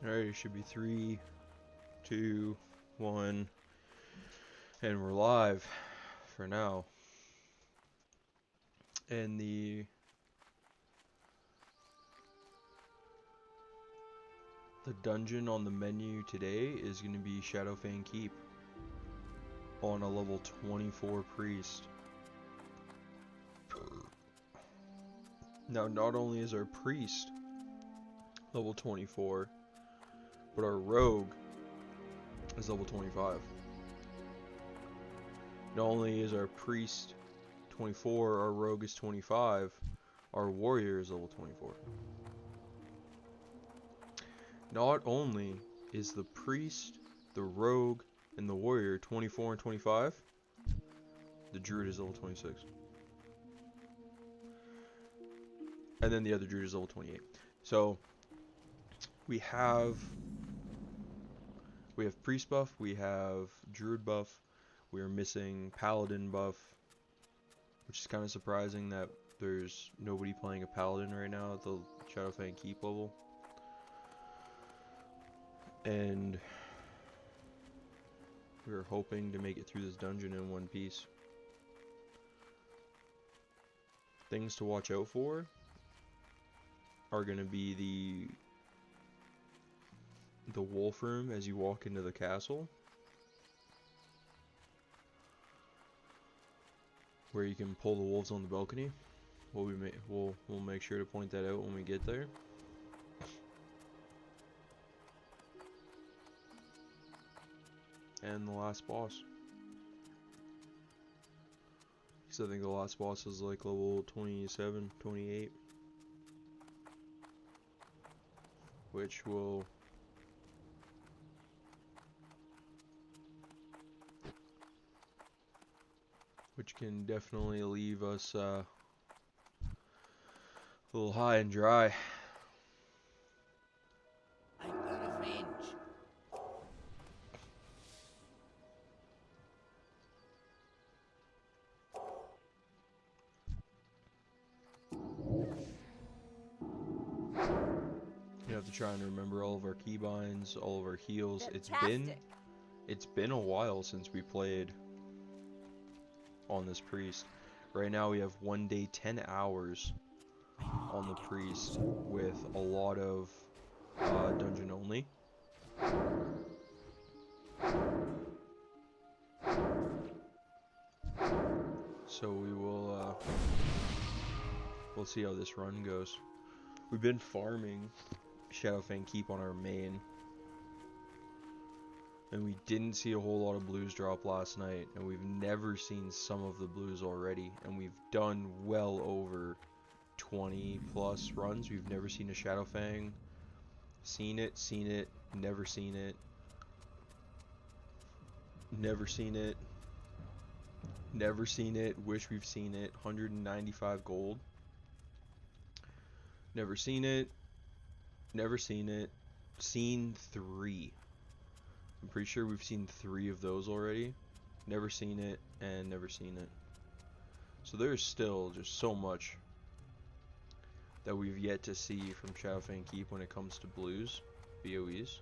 Alright, it should be 3, 2, 1, and we're live for now. And the dungeon on the menu today is going to be Shadowfang Keep on a level 24 priest. Now, not only is our priest level 24, but our rogue is level 25. Not only is our priest 24, our rogue is 25, our warrior is level 24. Not only is the priest, the rogue, and the warrior 24 and 25, the druid is level 26. And then the other druid is level 28. So we have priest buff, we have druid buff, we are missing paladin buff, which is kind of surprising that there's nobody playing a paladin right now at the Shadowfang Keep level. And we're hoping to make it through this dungeon in one piece. Things to watch out for are going to be the wolf room as you walk into the castle, where you can pull the wolves on the balcony. We'll make sure to point that out when we get there. And the last boss, because I think the last boss is like level 27, 28, which can definitely leave us a little high and dry. I'm the revenge. You have to try and remember all of our keybinds, all of our heals. Fantastic. It's been a while since we played on this priest. Right now we have 1 day 10 hours on the priest with a lot of dungeon only. So we'll see how this run goes. We've been farming Shadowfang Keep on our main, and we didn't see a whole lot of blues drop last night, and we've never seen some of the blues already, and we've done well over 20 plus runs. We've never seen a Shadowfang. Seen it, never seen it. Never seen it. Never seen it, wish we've seen it. 195 gold. Never seen it. Never seen it. Seen 3. I'm pretty sure we've seen 3 of those already. Never seen it, and never seen it. So there's still just so much that we've yet to see from Shadowfang Keep when it comes to blues, BOEs.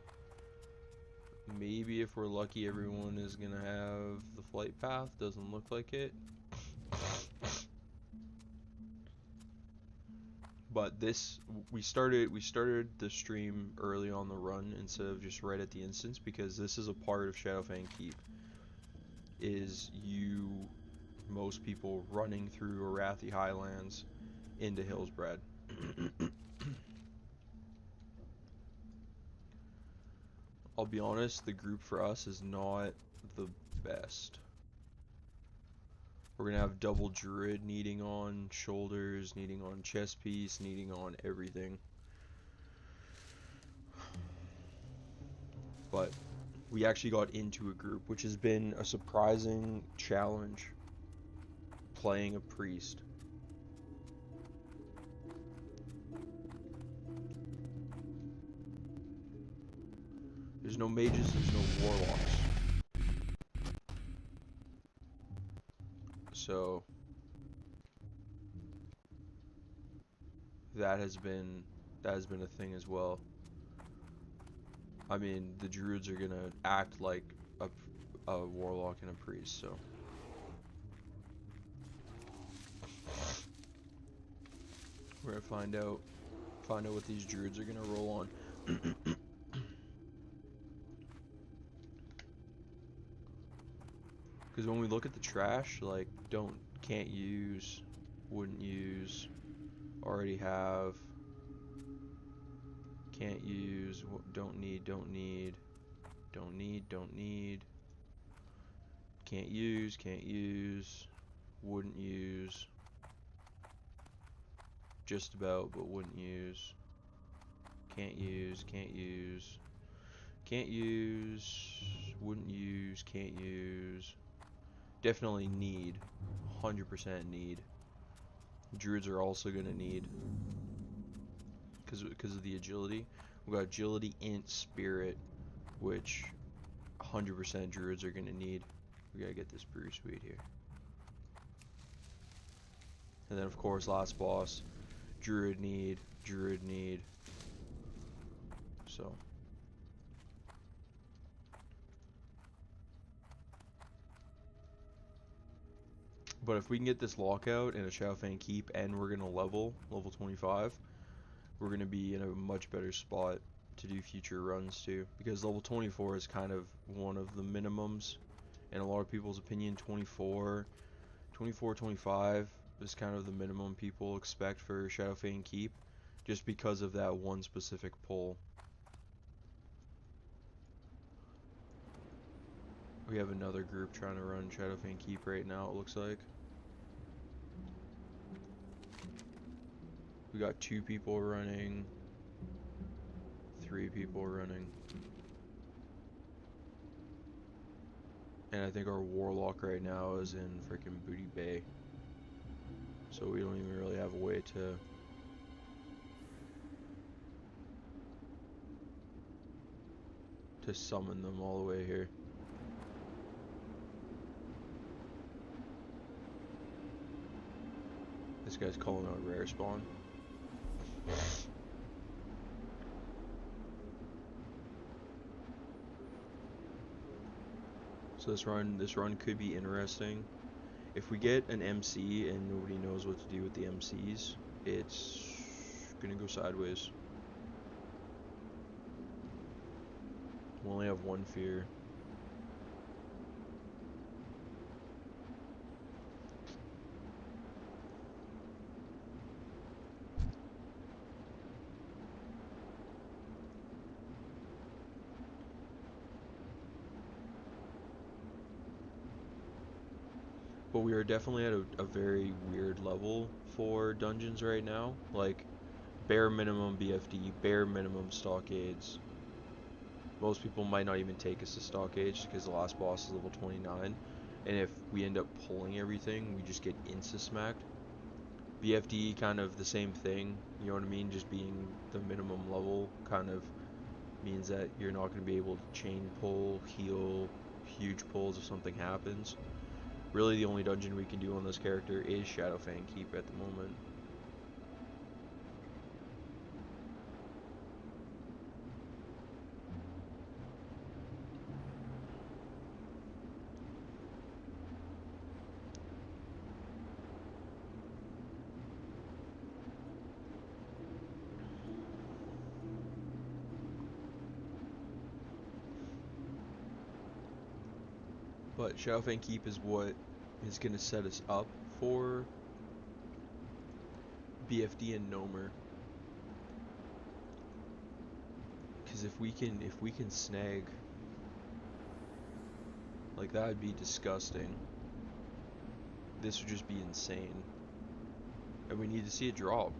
Maybe if we're lucky, everyone is gonna have the flight path. Doesn't look like it. But this, we started the stream early on the run instead of just right at the instance, because this is a part of Shadowfang Keep. Is most people running through Arathi Highlands into Hillsbrad. I'll be honest, the group for us is not the best. We're gonna have double druid needing on shoulders, needing on chest piece, needing on everything. But we actually got into a group, which has been a surprising challenge, playing a priest. There's no mages, there's no warlocks. So that has been a thing as well. I mean, the druids are gonna act like a warlock and a priest, so. We're gonna find out what these druids are gonna roll on. Because when we look at the trash, like, can't use, wouldn't use, already have, can't use, don't need, don't need, don't need, don't need, can't use, wouldn't use, just about, but wouldn't use, can't use, can't use, can't use, wouldn't use, can't use, definitely need, 100% need. Druids are also gonna need, because of the agility. We got agility, int, spirit, which 100% druids are gonna need. We gotta get this brew suite here. And then of course last boss, druid need. So. But if we can get this lockout in a Shadowfang Keep and we're gonna level 25, we're gonna be in a much better spot to do future runs too. Because level 24 is kind of one of the minimums in a lot of people's opinion. 24, 25 is kind of the minimum people expect for Shadowfang Keep, just because of that one specific pull. We have another group trying to run Shadowfang Keep right now, it looks like. We got 2 people running, 3 people running. And I think our warlock right now is in freaking Booty Bay. So we don't even really have a way to summon them all the way here. This guy's calling out rare spawn. So this run could be interesting. If we get an MC and nobody knows what to do with the MCs, it's gonna go sideways. We only have 1 fear. But we are definitely at a very weird level for dungeons right now. Like, bare minimum BFD, bare minimum stockades. Most people might not even take us to stockades because the last boss is level 29. And if we end up pulling everything, we just get insta-smacked. BFD, kind of the same thing, you know what I mean? Just being the minimum level kind of means that you're not going to be able to chain pull, heal, huge pulls if something happens. Really the only dungeon we can do on this character is Shadowfang Keep at the moment. But Shadowfang Keep is what is going to set us up for BFD and Nomer. Because if we can snag, like, that would be disgusting. This would just be insane. And we need to see it drop.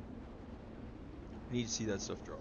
We need to see that stuff drop.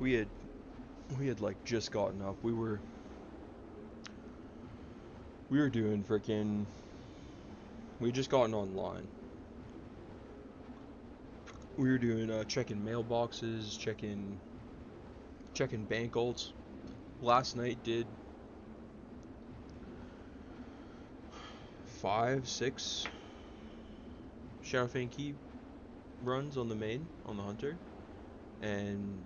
we had like just gotten up. We were doing freaking. We had just gotten online. We were doing checking mailboxes, checking bank alts. Last night did 5, 6 Shadow Fan Key runs on the main, on the Hunter, and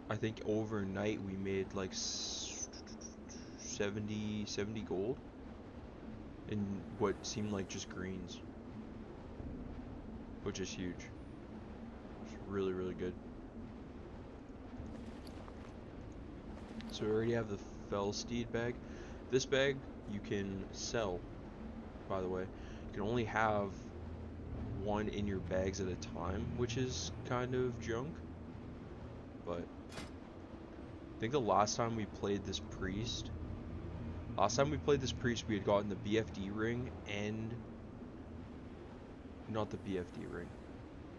I think overnight we made like 70 gold in what seemed like just greens, which is huge. It's really, really good. So we already have the Felsteed bag. This bag you can sell, by the way. You can only have one in your bags at a time, which is kind of junk. But I think the last time we played this priest, we had gotten the BFD ring and not the BFD ring.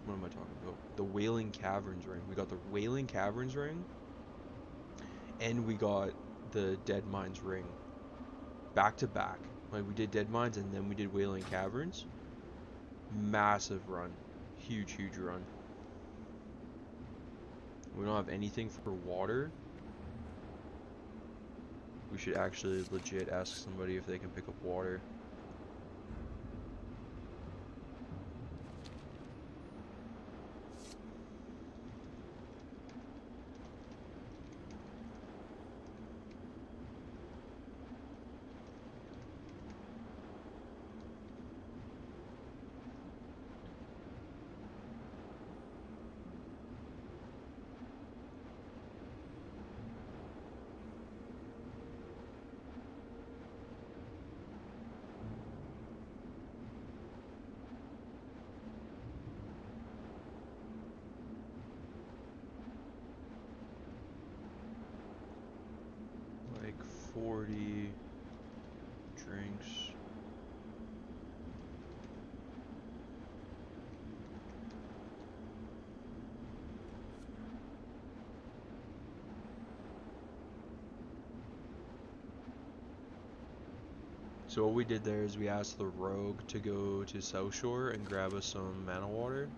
What am I talking about? The Wailing Caverns ring. We got the Wailing Caverns ring, and we got the Dead Mines ring back to back. Like, we did Dead Mines and then we did Wailing Caverns. Massive run. Huge run. We don't have anything for water. We should actually legit ask somebody if they can pick up water. Like 40 drinks. So what we did there is we asked the rogue to go to South Shore and grab us some mana water.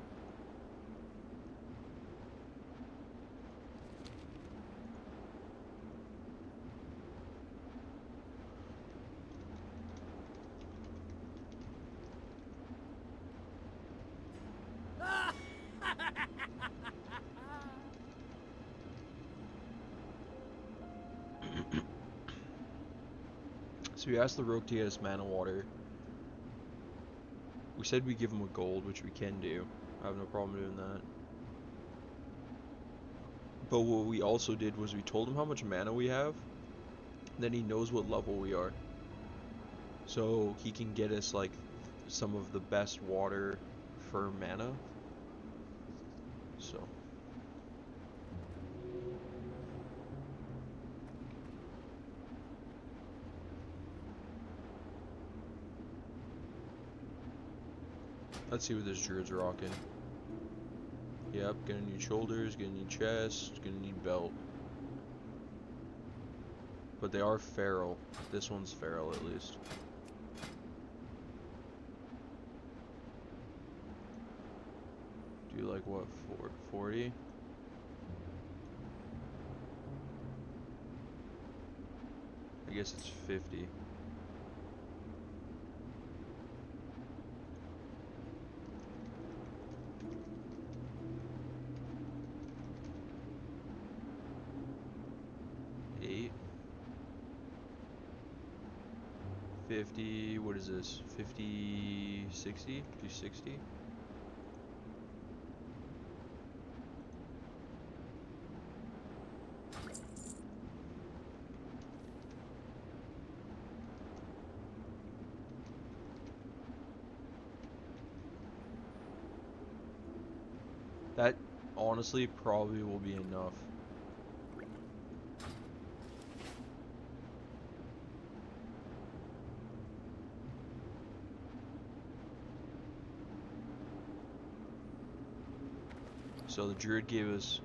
So we asked the rogue to get us mana water. We said we'd give him a gold, which we can do. I have no problem doing that. But what we also did was we told him how much mana we have. Then he knows what level we are. So he can get us like some of the best water for mana. So let's see what this druid's rocking. Yep, gonna need shoulders, gonna need chest, gonna need belt. But they are feral. This one's feral at least. Do like what, 40? I guess it's 50. Eight. 50, what is this? 50, 60? Do 60? That honestly probably will be enough. So the druid gave us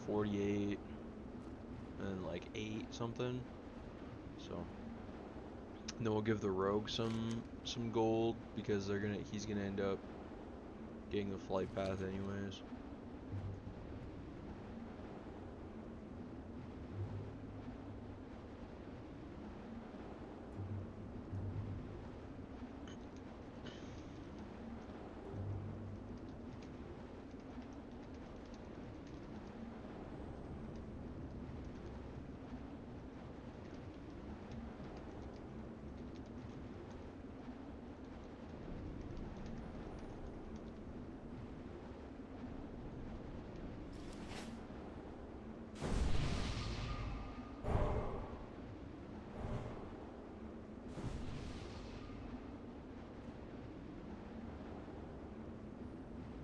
48 and like 8 something. So and then we'll give the rogue some gold because he's gonna end up getting the flight path anyways.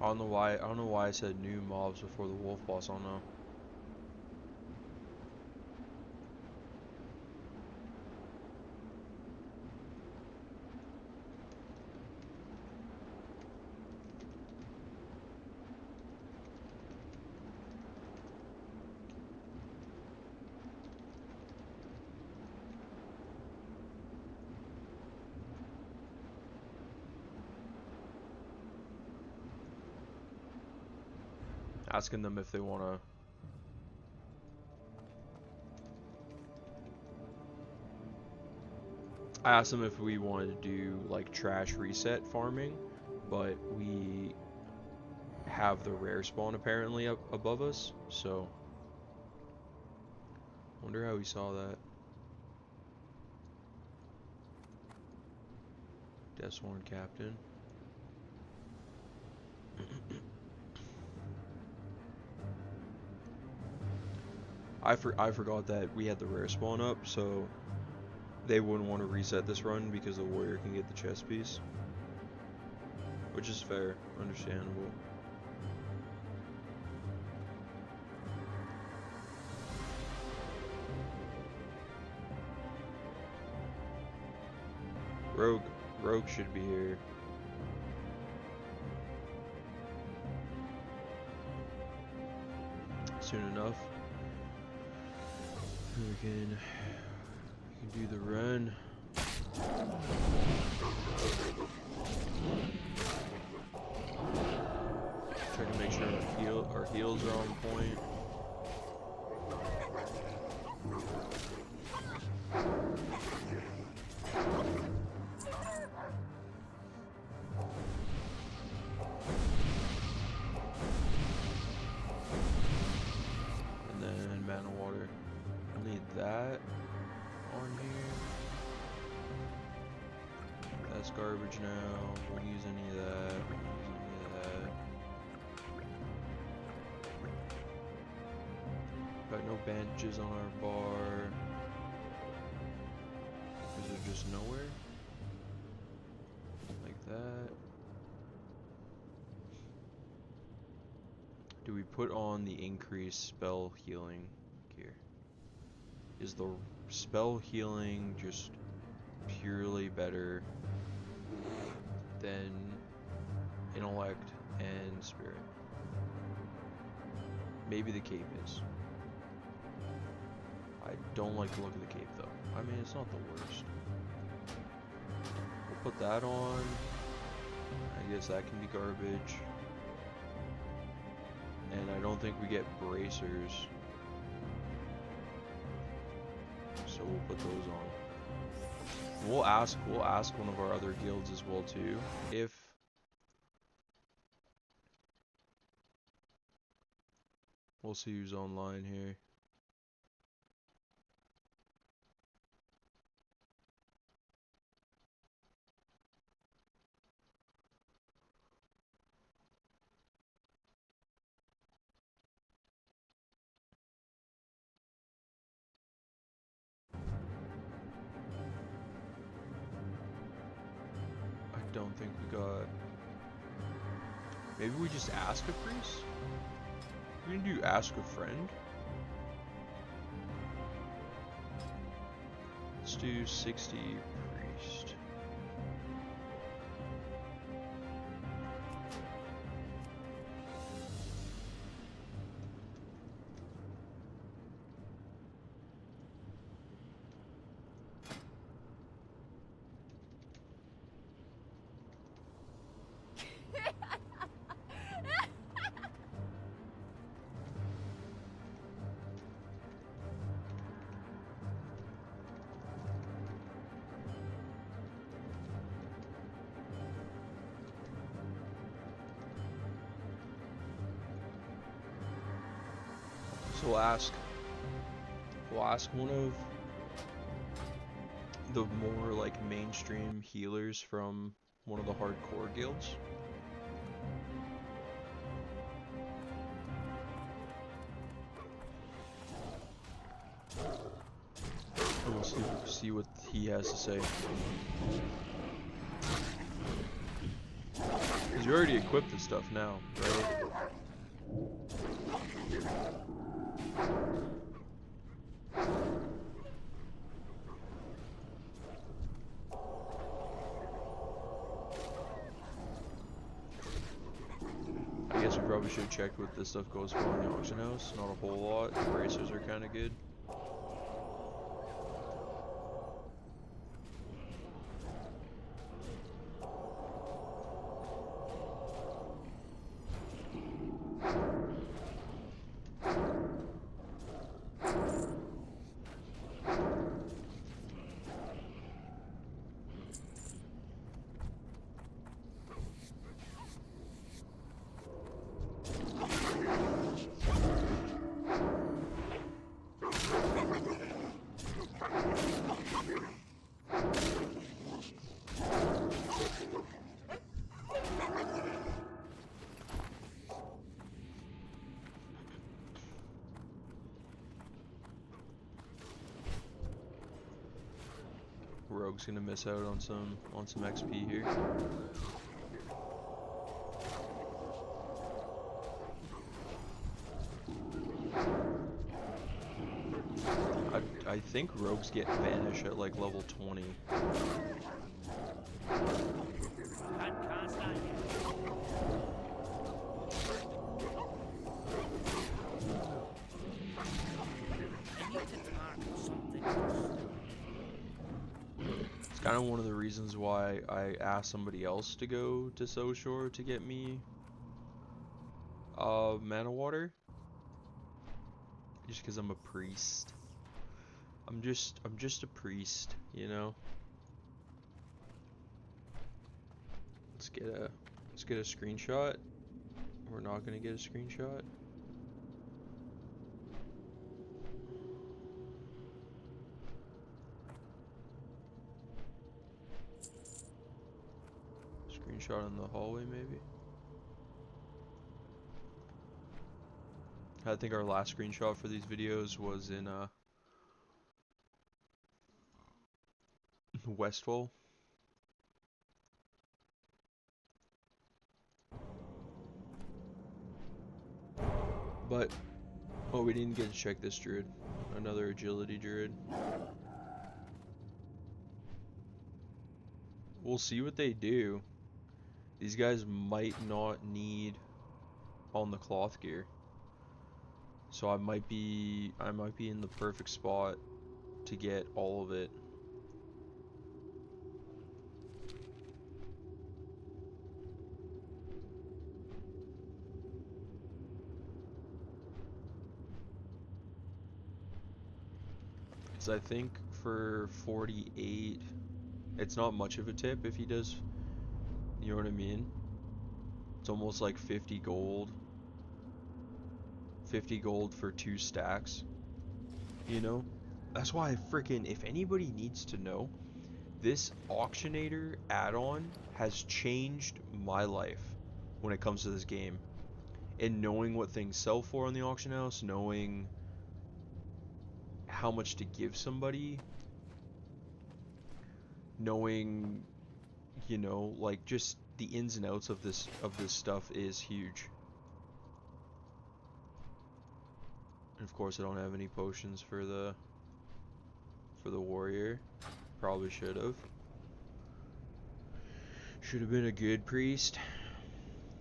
I don't know why I said new mobs before the wolf boss. I don't know. Asking them if they wanna. I asked them if we wanted to do like trash reset farming, but we have the rare spawn apparently up above us, so wonder how he saw that. Deathsworn Captain. I forgot that we had the rare spawn up, so they wouldn't want to reset this run because the warrior can get the chest piece. Which is fair, understandable. Rogue should be here. Soon enough. We can do the run. Try to make sure our heals are on point. And then mana water. I need that on here. That's garbage now. Won't use any of that. Got no bandages on our bar. Is it just nowhere? Like that. Do we put on the increased spell healing gear? Is the spell healing just purely better than intellect and spirit? Maybe the cape is. I don't like the look of the cape though. I mean, it's not the worst. We'll put that on. I guess that can be garbage. And I don't think we get bracers. So we'll put those on. We'll ask one of our other guilds as well too if we'll see who's online here. Don't think we got. Maybe we just ask a priest? We can do ask a friend. Let's do 60 priest. We'll ask one of the more like mainstream healers from one of the hardcore guilds. And we'll see what he has to say. Because you already equipped this stuff now, right? I guess we probably should have checked what this stuff goes for in the auction house. Not a whole lot. The bracers are kind of good. Rogue's gonna miss out on some XP here. I think rogues get vanish at like level 20. Kind of one of the reasons why I asked somebody else to go to Soshore to get me mana water. Just because I'm a priest. I'm just a priest, you know. Let's get a screenshot. We're not gonna get a screenshot. Screenshot in the hallway, maybe. I think our last screenshot for these videos was in Westfall. But oh, we didn't get to check this druid. Another agility druid. We'll see what they do. These guys might not need on the cloth gear. So I might be in the perfect spot to get all of it. Because I think for 48, it's not much of a tip if he does, you know what I mean? It's almost like 50 gold. 50 gold for 2 stacks, you know. That's why I freaking, if anybody needs to know, this auctionator add-on has changed my life when it comes to this game, and knowing what things sell for on the auction house, knowing how much to give somebody, knowing, you know, like just the ins and outs of this stuff is huge. And of course I don't have any potions for the warrior. Probably should have. Should have been a good priest.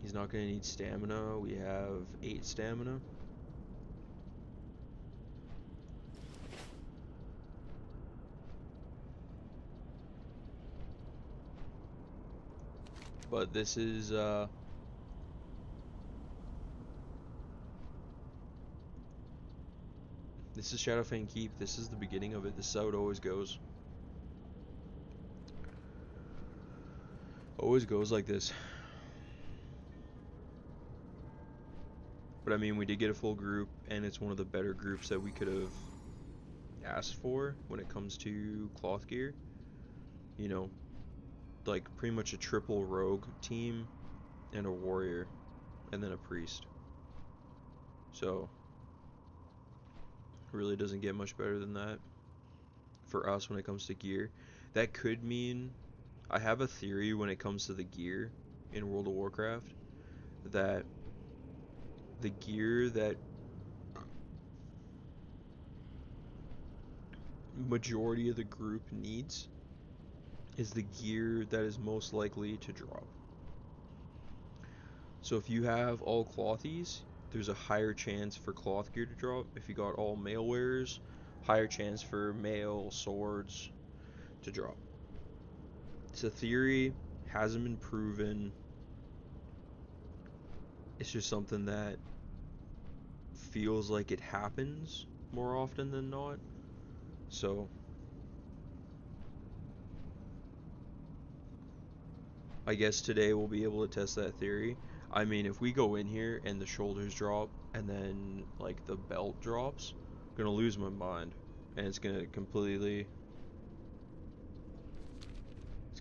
He's not gonna need stamina. We have 8 stamina. But this is Shadowfang Keep. This is the beginning of it. This is how it always goes. Always goes like this. But I mean, we did get a full group, and it's one of the better groups that we could have asked for when it comes to cloth gear. You know, like pretty much a triple rogue team and a warrior and then a priest. So really doesn't get much better than that for us when it comes to gear. That could mean, I have a theory when it comes to the gear in World of Warcraft, that the gear that majority of the group needs is the gear that is most likely to drop. So if you have all clothies, there's a higher chance for cloth gear to drop. If you got all mail wearers, higher chance for mail swords to drop. It's a theory, hasn't been proven. It's just something that feels like it happens more often than not. So I guess today we'll be able to test that theory. I mean, if we go in here and the shoulders drop and then like the belt drops, I'm gonna lose my mind, and it's gonna completely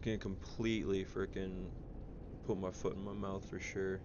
freaking put my foot in my mouth for sure.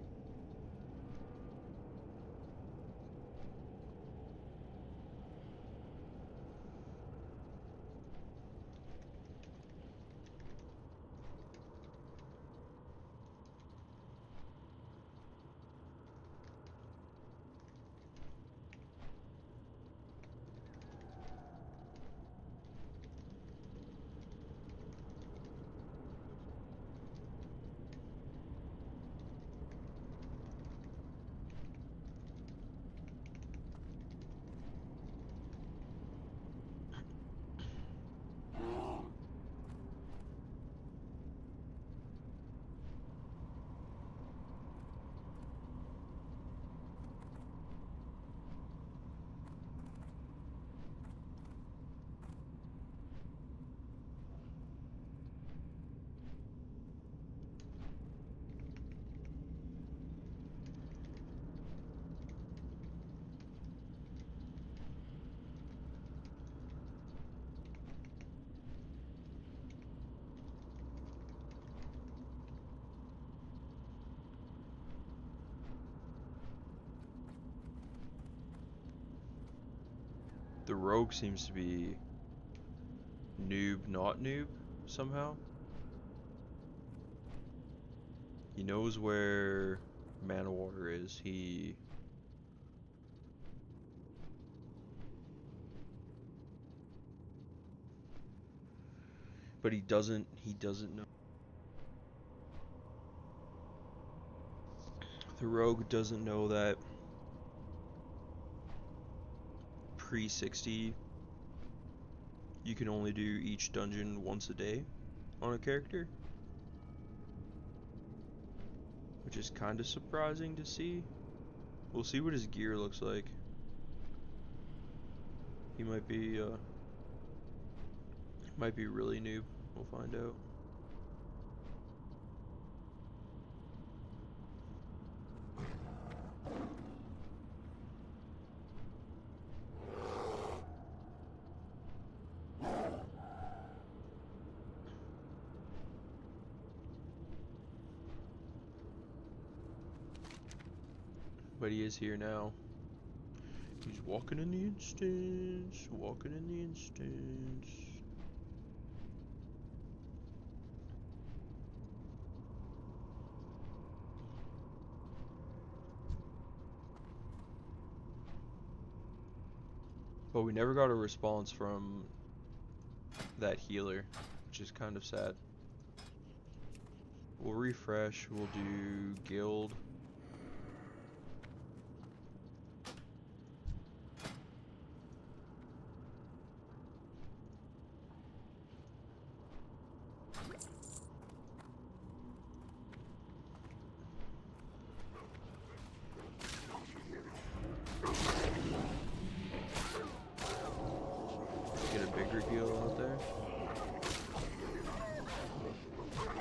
The rogue seems to be noob, not noob, somehow. He knows where mana water is. But he doesn't know. The rogue doesn't know that pre-60 you can only do each dungeon once a day on a character, which is kind of surprising to see. We'll see what his gear looks like. He might be really noob. We'll find out. But he is here now. He's walking in the instance. Walking in the instance. But we never got a response from that healer, which is kind of sad. We'll refresh. We'll do guild. Get a bigger heal out there.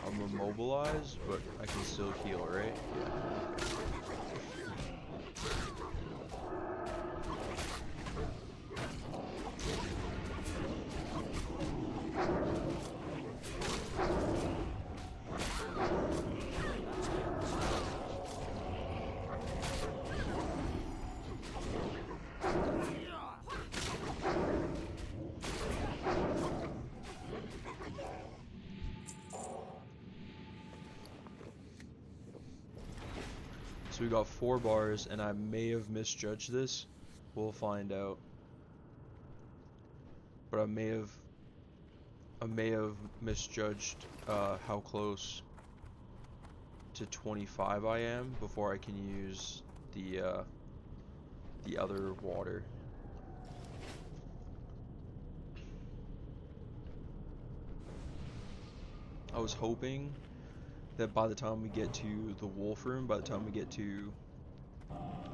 I'm immobilized, but I can still heal, right? Yeah. So we got 4 bars, and I may have misjudged this. We'll find out. But I may have misjudged how close to 25 I am before I can use the other water. I was hoping that by the time we get to the wolf room, by the time we get to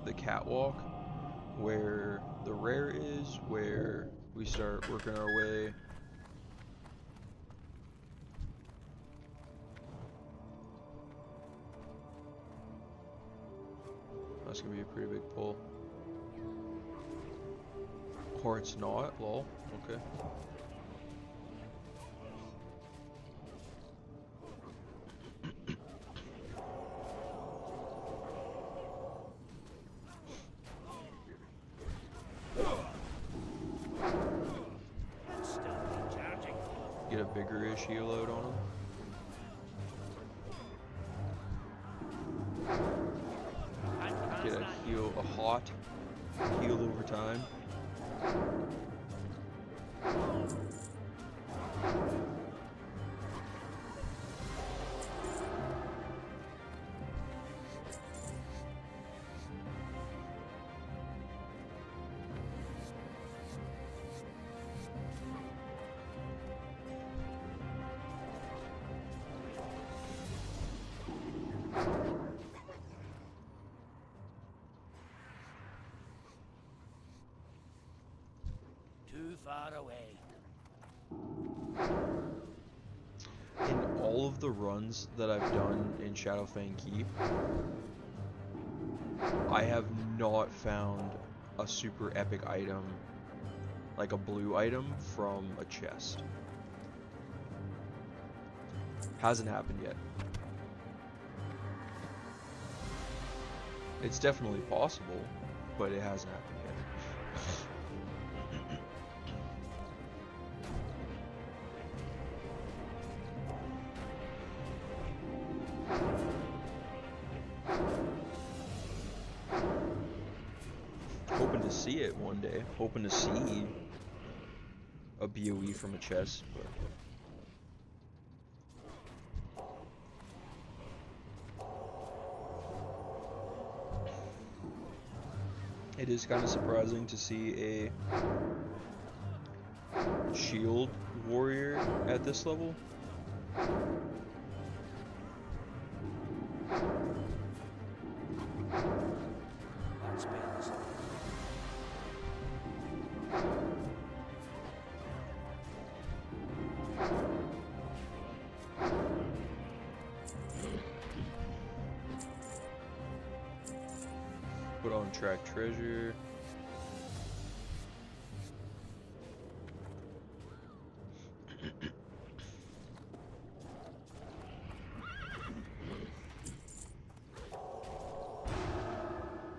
the catwalk, where the rare is, where we start working our way that's gonna be a pretty big pull. Or it's not, lol, okay. Get a bigger-ish heal load on him. Get a hot heal over time. Too far away. In all of the runs that I've done in Shadowfang Keep, I have not found a super epic item, like a blue item, from a chest. Hasn't happened yet. It's definitely possible, but it hasn't happened yet. Hoping to see it one day. Hoping to see a BOE from a chest, but it is kind of surprising to see a shield warrior at this level. Put on track treasure.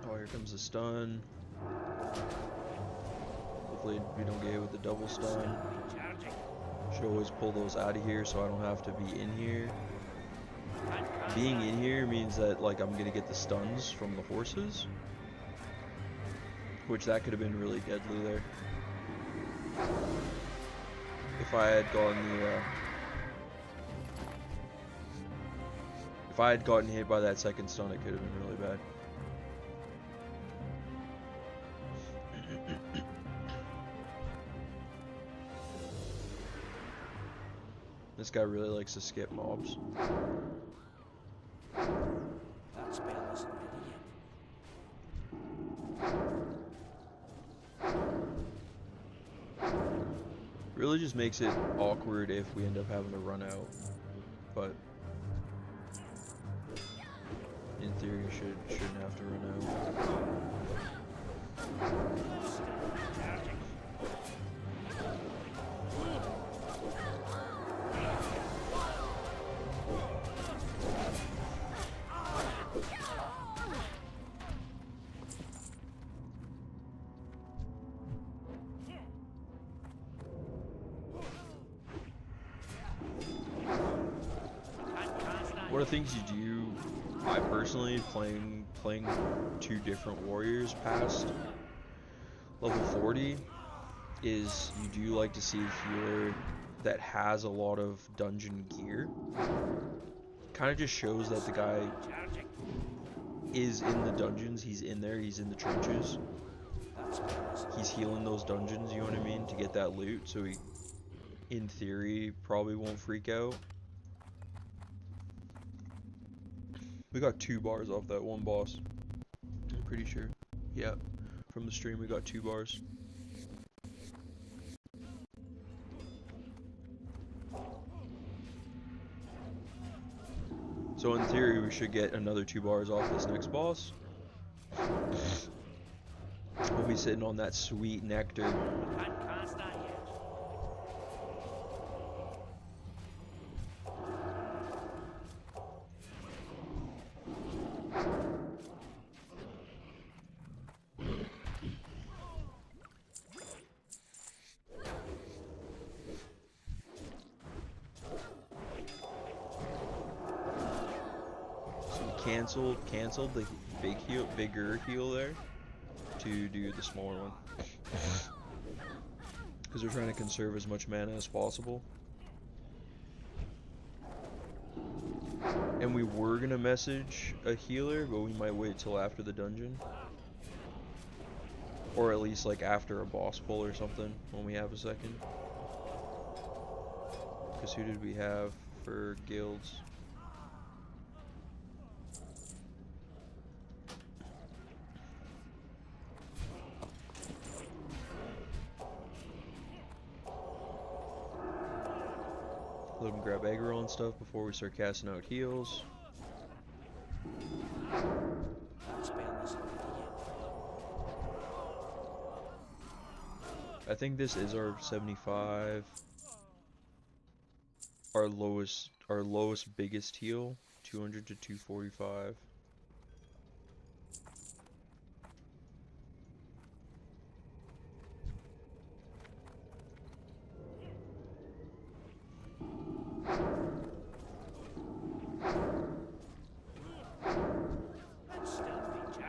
Oh, here comes the stun. Hopefully we don't get hit with the double stun. Should always pull those out of here so I don't have to be in here. Being in here means that like I'm gonna get the stuns from the horses, which that could have been really deadly there. If I had gotten hit by that second stun, it could have been really bad. This guy really likes to skip mobs. That spell isn't ready yet. Really just makes it awkward if we end up having to run out, but in theory shouldn't have to run out. One of the things you do, I personally, playing 2 different warriors past level 40, is you do like to see a healer that has a lot of dungeon gear. Kind of just shows that the guy is in the dungeons, he's in there, he's in the trenches. He's healing those dungeons, you know what I mean, to get that loot, so he, in theory, probably won't freak out. We got 2 bars off that one boss. I'm pretty sure. Yeah, from the stream we got 2 bars. So in theory we should get another 2 bars off this next boss. We'll be sitting on that sweet nectar. Canceled the bigger heal there to do the smaller one, because we're trying to conserve as much mana as possible. And we were gonna message a healer, but we might wait till after the dungeon, or at least like after a boss pull or something when we have a second. Because who did we have for guilds? Let him grab aggro and stuff before we start casting out heals. I think this is our 75. Our lowest biggest heal, 200 to 245.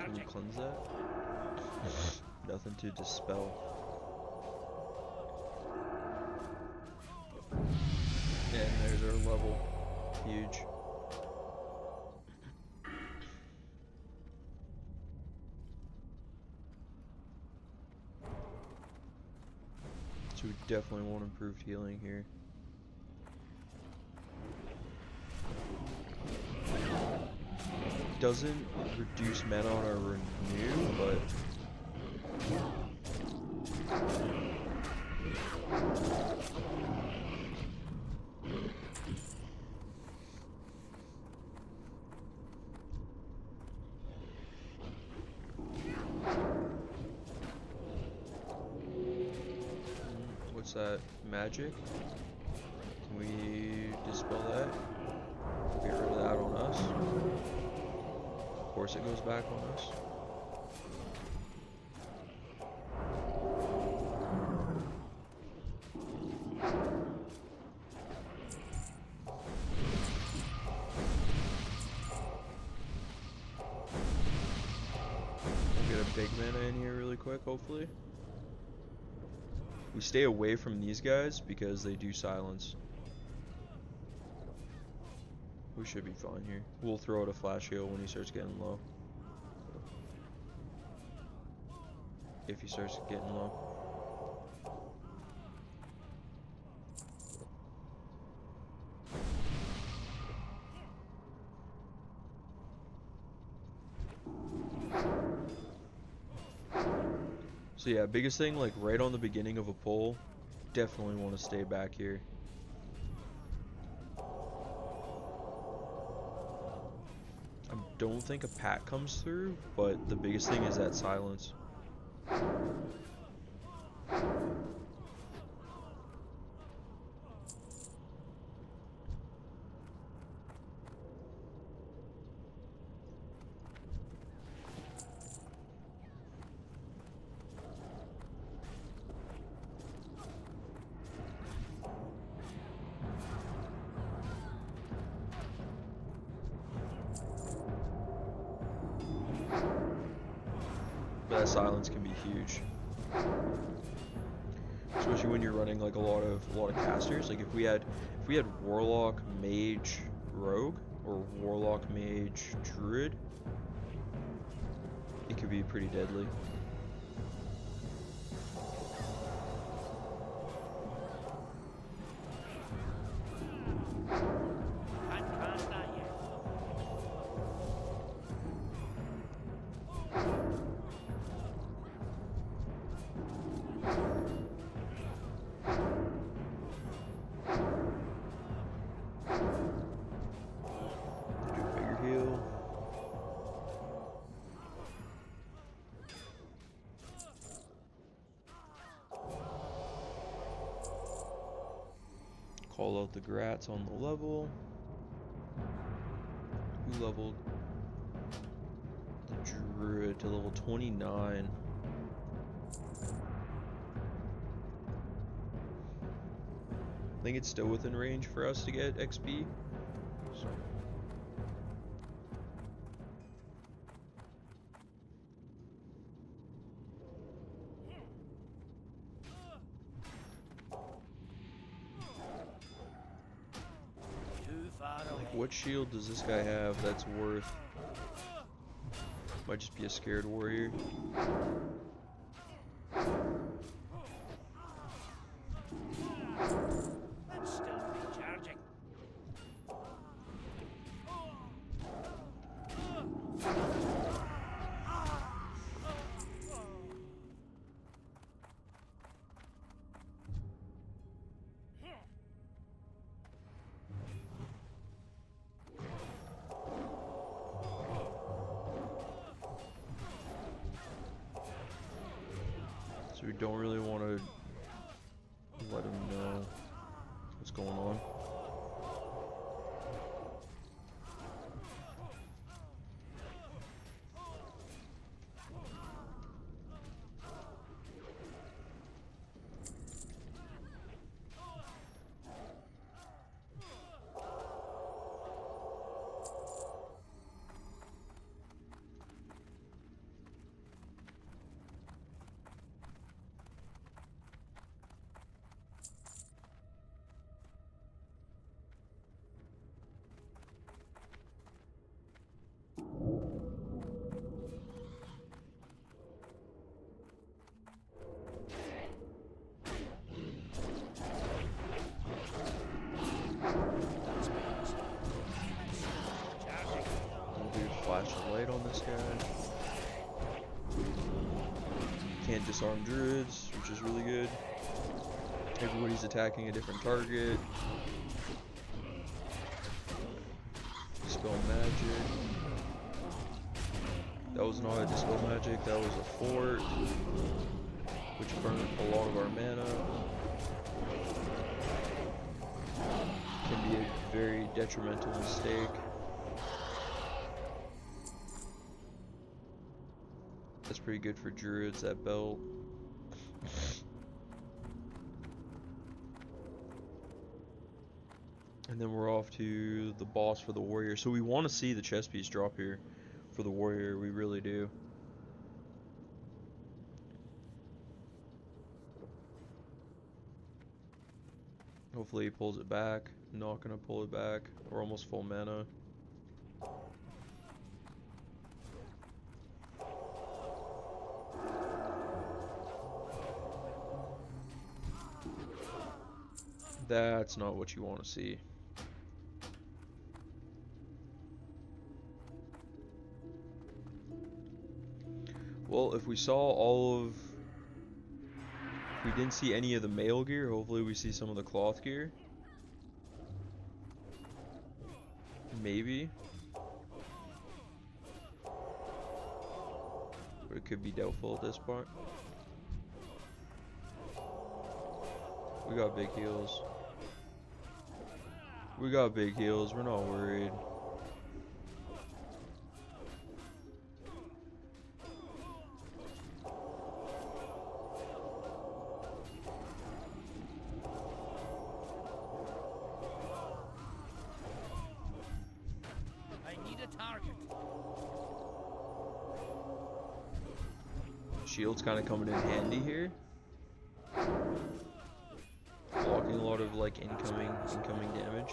Can you cleanse that? Nothing to dispel. And there's our level. Huge. So we definitely want improved healing here. Doesn't reduce mana on our renew, but what's that? Magic? Can we dispel that? Get rid of that on us. Of course it goes back on us. We'll get a big mana in here really quick, hopefully. We stay away from these guys because they do silence. We should be fine here. We'll throw out a flash heal when he starts getting low. If he starts getting low. So yeah, biggest thing, like right on the beginning of a pull, definitely want to stay back here. I don't think a pack comes through, but the biggest thing is that silence. that silence can be huge. Especially when you're running like a lot of casters. Like if we had Warlock, Mage, Rogue, or Warlock, Mage, Druid, it could be pretty deadly. Call out the Grats on the level. Who leveled the Druid to level 29? I think it's still within range for us to get XP. So. Like, what shield does this guy have that's worth? Might just be a scared warrior. I'm still recharging. So we don't really want to let him know what's going on. Flash of light on this guy. Can't disarm druids, which is really good. Everybody's attacking a different target. Dispel magic. That was not a dispel magic, that was a fort, which burned a lot of our mana. Can be a very detrimental mistake. That's pretty good for druids, that belt. And then we're off to the boss for the warrior. So we want to see the chest piece drop here for the warrior, we really do. Hopefully he pulls it back. Not gonna pull it back. We're almost full mana. That's not what you want to see. Well, if we saw all of... If we didn't see any of the mail gear, hopefully we see some of the cloth gear. Maybe. But it could be doubtful at this point. We got big heals. We got big heals, we're not worried. I need a target. shield's kind of coming in handy here. Blocking a lot of like incoming damage.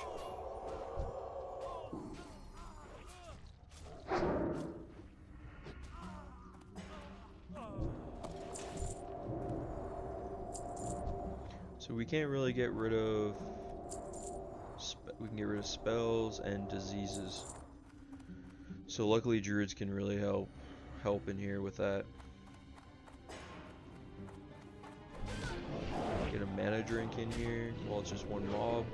So we can't really get rid of. We can get rid of spells and diseases. So luckily druids can really help in here with that. Get a mana drink in here while it's just one mob.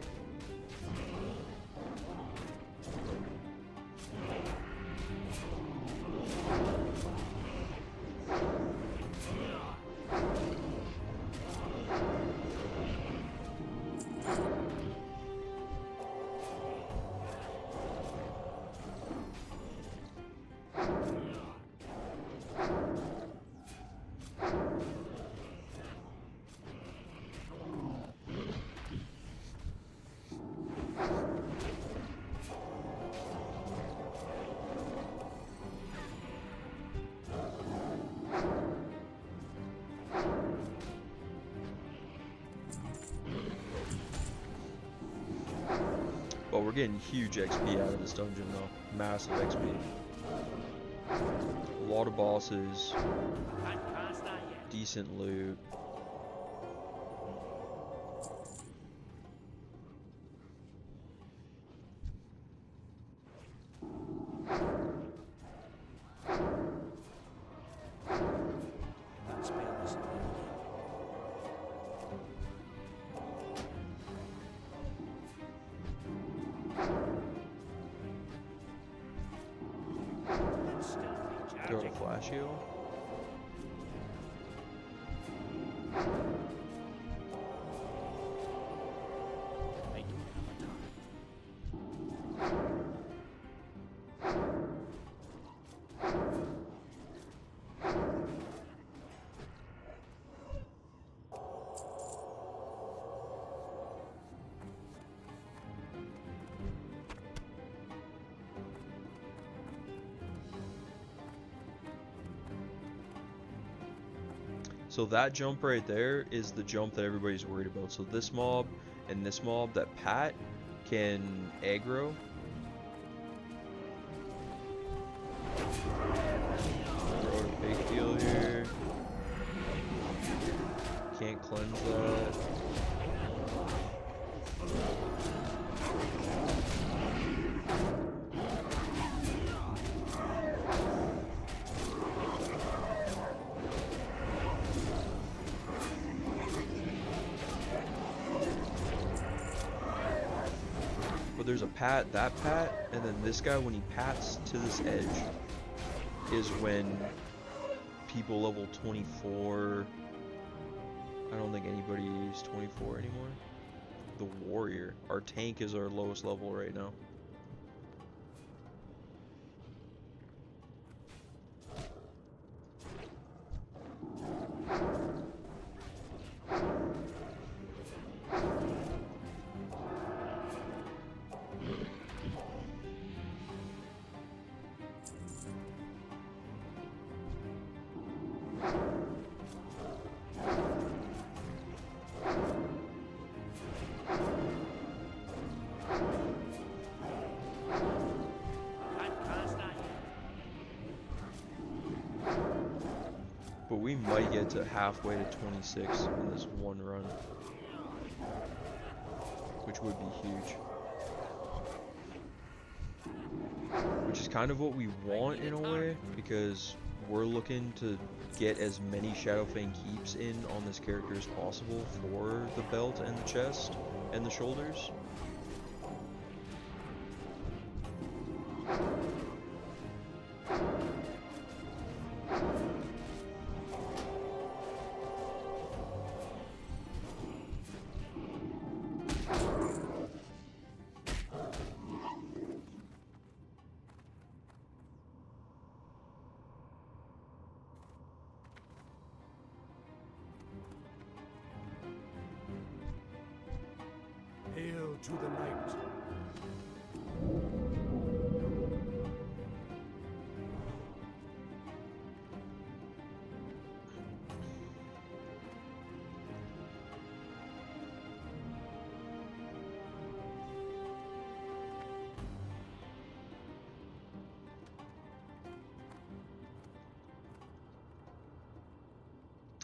But we're getting huge XP out of this dungeon though. Massive XP. A lot of bosses. Decent loot. Throw a flash heal. So that jump right there is the jump that everybody's worried about. So this mob and this mob that Pat can aggro. Throw a big deal here. Can't cleanse that. There's a pat, that pat, and then this guy, when he pats to this edge, is when people level 24, I don't think anybody is 24 anymore. The warrior, our tank is our lowest level right now. But we might get to halfway to 26 in this one run, which would be huge. Which is kind of what we want in a way, because we're looking to get as many Shadowfang keeps in on this character as possible for the belt and the chest and the shoulders. Hail to the night.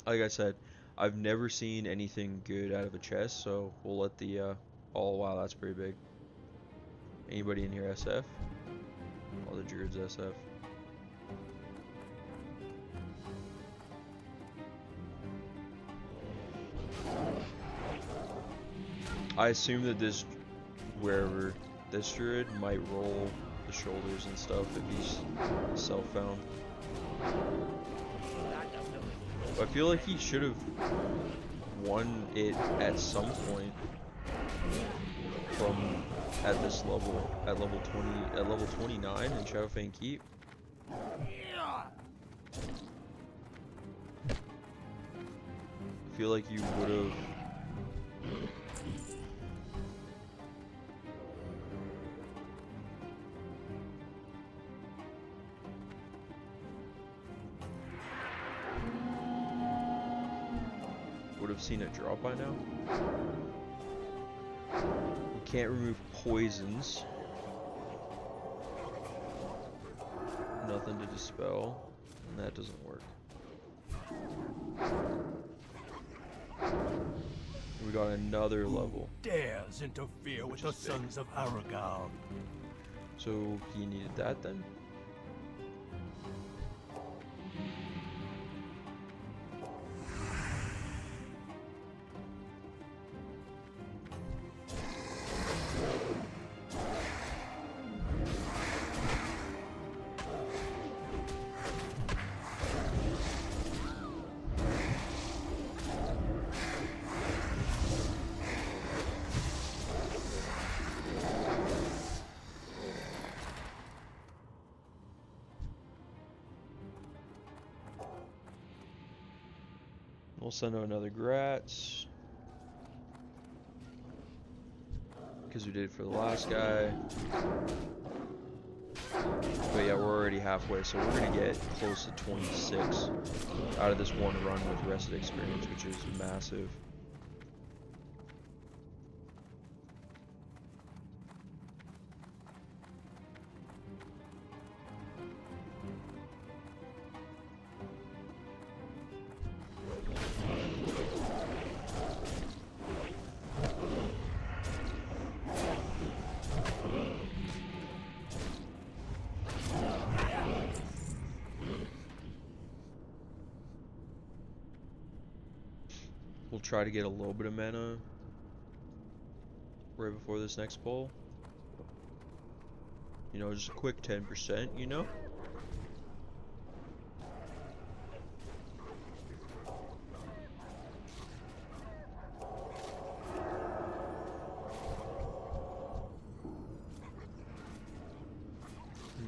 like I said, I've never seen anything good out of a chest, so we'll let the, oh wow, that's pretty big. Anybody in here SF? All the druids SF. I assume that this, wherever, this druid might roll the shoulders and stuff if he's self-found. I feel like he should have won it at some point from at this level, at level 20, at level 29 in Shadowfang Keep. I feel like you would have. Seen it drop by now. We can't remove poisons. Nothing to dispel, and that doesn't work. We got another level. Who dares interfere with the sons of Aragal? So he needed that then? We'll send out another Gratz. Because we did it for the last guy. But yeah, we're already halfway, so we're going to get close to 26 out of this one run with rested experience, which is massive. We'll try to get a little bit of mana right before this next pull. You know, just a quick 10%, you know?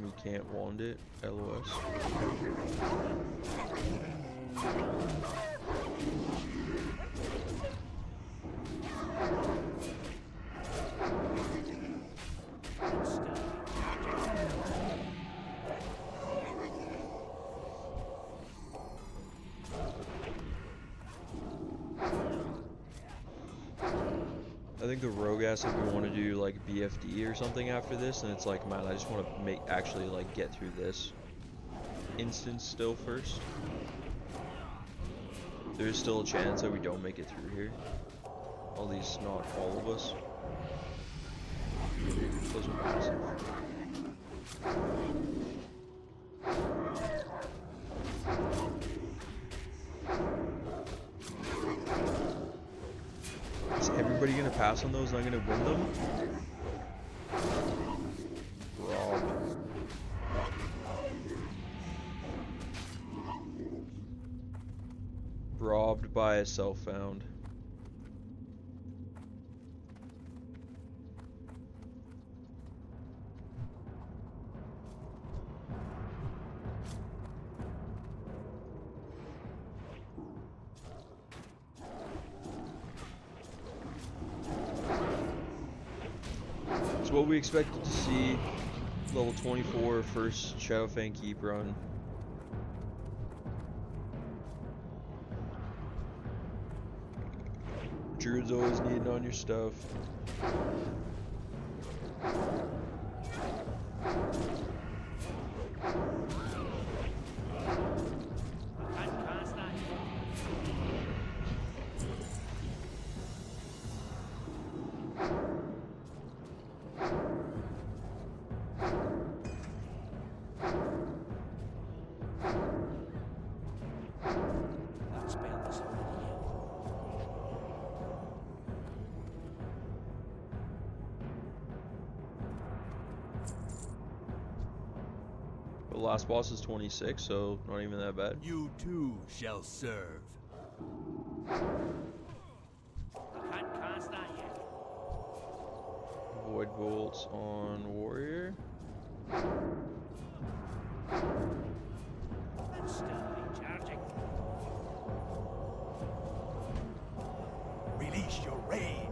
We can't wand it, LOS. I think the rogue asks if we want to do like BFD or something after this, and it's like, man, I just want to actually like get through this instance still first. There's still a chance that we don't make it through here. At least not all of us. Those are massive. Is everybody gonna pass on those and I'm gonna win them? Robbed. Robbed by a self-found. It's what we expected to see. Level 24, first Shadowfang Keep run. Druid's always needing on your stuff. last boss is 26, so not even that bad. You too shall serve. I can't cast that yet. Void bolts on warrior. It's still recharging. Release your rage.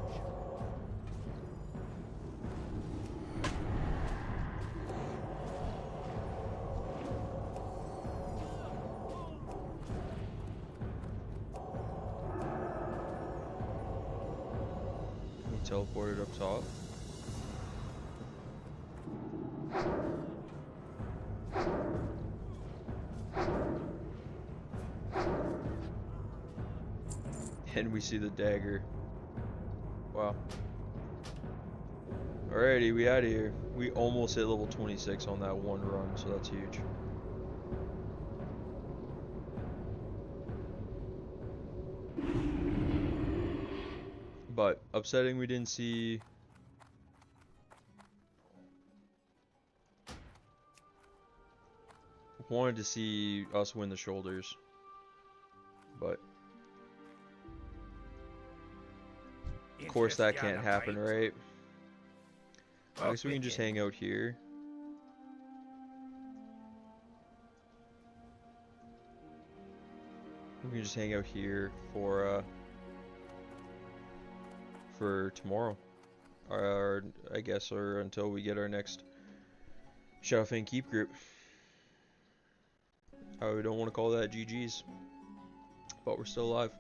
He teleported up top. And we see the dagger. Wow. Alrighty, we out of here. We almost hit level 26 on that one run, so that's huge. But upsetting we didn't see wanted to see us win the shoulders. But of course that can't happen, right? I guess we can just hang out here. We can just hang out here for tomorrow, or I guess, or until we get our next Shadowfang Keep group. I don't want to call that GG's, but we're still alive.